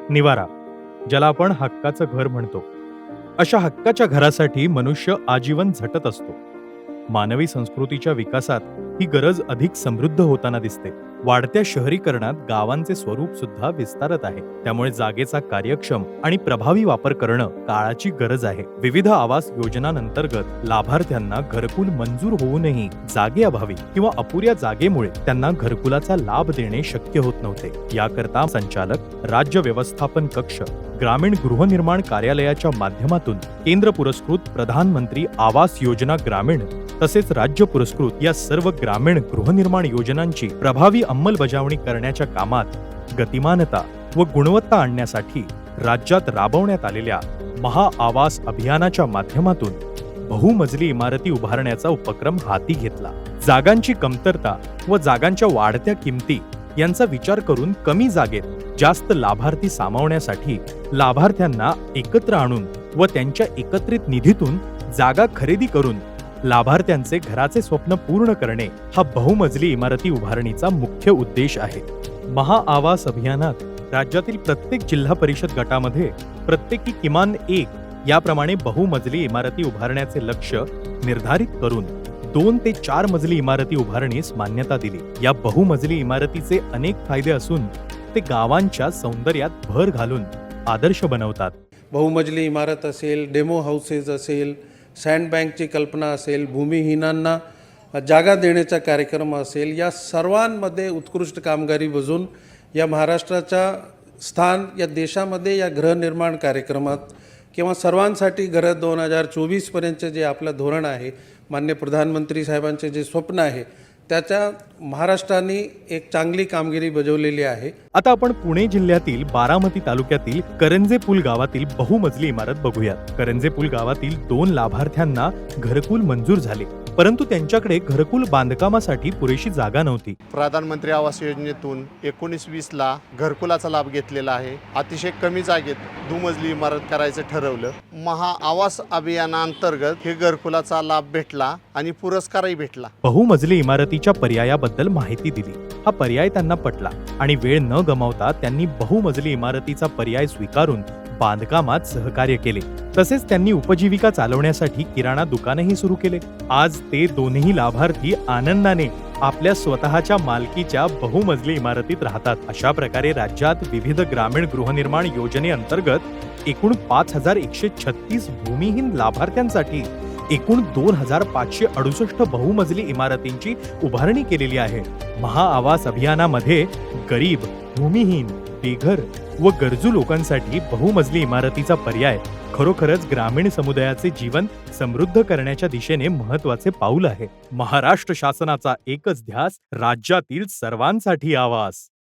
निवारा, ज्याला आपण हक्काचं घर म्हणतो, अशा हक्काच्या घरासाठी मनुष्य आजीवन झटत असतो. मानवी संस्कृतीच्या विकासात ही गरज अधिक समृद्ध होताना दिसते. वाढत्या शहरीकरणात गावांचे स्वरूप सुद्धा विस्तारत आहे. त्यामुळे जागेचा कार्यक्षम आणि प्रभावी वापर करणं काळाची गरज आहे. विविध आवास योजनांतर्गत लाभार्थ्यांना घरकुल मंजूर होऊनही जागेअभावी किंवा अपुऱ्या जागेमुळे त्यांना घरकुलाचा लाभ देणे शक्य होत नव्हते. याकरता संचालक, राज्य व्यवस्थापन कक्ष, ग्रामीण गृहनिर्माण कार्यालयाच्या माध्यमातून केंद्र पुरस्कृत प्रधानमंत्री आवास योजना ग्रामीण तसेच राज्य पुरस्कृत या सर्व ग्रामीण गृहनिर्माण योजनांची प्रभावी अंमलबजावणी करण्याच्या कामात गतिमानता व गुणवत्ता आणण्यासाठी राज्यात राबवण्यात आलेल्या महाआवास अभियानाच्या माध्यमातून बहुमजली इमारती उभारण्याचा उपक्रम हाती घेतला. जागांची कमतरता व जागांच्या वाढत्या किमती यांचा विचार करून कमी जागेत जास्त लाभार्थी सामावण्यासाठी लाभार्थ्यांना एकत्र आणून व त्यांच्या एकत्रित निधीतून जागा खरेदी करून लाभार्थ्यांचे घराचे स्वप्न पूर्ण करणे हा बहुमजली इमारती उभारणीचा मुख्य उद्देश आहे. महाआवास अभियानात राज्यातील प्रत्येक जिल्हा परिषद गटामध्ये प्रत्येकी किमान एक याप्रमाणे बहुमजली इमारती उभारण्याचे लक्ष्य निर्धारित करून 2 ते 4 मजली इमारती उभारणीस मान्यता दिली. या बहुमजली इमारतीचे अनेक फायदे असून ते गावांच्या सौंदर्यात भर घालून आदर्श बनवतात. बहुमजली इमारत असेल, डेमो हाऊसेस असेल, सँड बँकची कल्पना असेल, भूमिहीनांना जागा देण्याचा कार्यक्रम असेल, या सर्वांमध्ये उत्कृष्ट कामगिरी बजावून या महाराष्ट्राचा स्थान या देशामध्ये या गृहनिर्माण कार्यक्रमात किंवा सर्वांसाठी घर 2024 पर्यंतचे जे आपलं धोरण आहे, माननीय प्रधानमंत्री साहेबांचे जे स्वप्न आहे, त्याच्या महाराष्ट्राने एक चांगली कामगिरी बजावलेली आहे. आता आपण पुणे जिल्ह्यातील बारामती तालुक्यातील करंजेपूल गावातील बहुमजली इमारत बघूयात. करंजेपूल गावातील 2 लाभार्थ्यांना घरकुल मंजूर झाले, परंतु त्यांच्याकडे घरकुल बांधकामासाठी पुरेशी जागा नव्हती. प्रधानमंत्री आवास योजनेतून 19-20 ला घरकुलाचा लाभ घेतलेला आहे. अतिशय कमी जागेत दुमजली इमारत करायचं ठरवलं. महाआवास अभियानांतर्गत हे घरकुलाचा लाभ भेटला आणि पुरस्कारही भेटला. बहुमजली इमारतीच्या पर्यायाबद्दल माहिती दिली. हा पर्याय त्यांना पटला आणि वेळ न गमावता त्यांनी बहुमजली इमारतीचा पर्याय स्वीकारून बांधकामात सहकार्य केले. तसेच त्यांनी उपजीविका चालवण्यासाठी किराणा दुकानही सुरू केले. आज ते दोन्ही लाभार्थी आनंदाने आपल्या स्वतःच्या मालकीच्या बहुमजली इमारतीत राहतात. अशा प्रकारे राज्यात विविध ग्रामीण गृहनिर्माण योजनेअंतर्गत एकूण 5136 भूमिहीन लाभार्थ्यांसाठी एकूण 2568 बहुमजली इमारतींची उभारणी केलेली आहे. महाआवास अभियानामध्ये गरीब, भूमिहीन, बेघर व गरजू लोकांसाठी बहुमजली इमारतीचा पर्याय खरोखरच ग्रामीण समुदायाचे जीवन समृद्ध करण्याच्या दिशेने महत्त्वाचे पाऊल आहे. महाराष्ट्र शासनाचा एकच ध्यास, राज्यातील सर्वांसाठी आवास.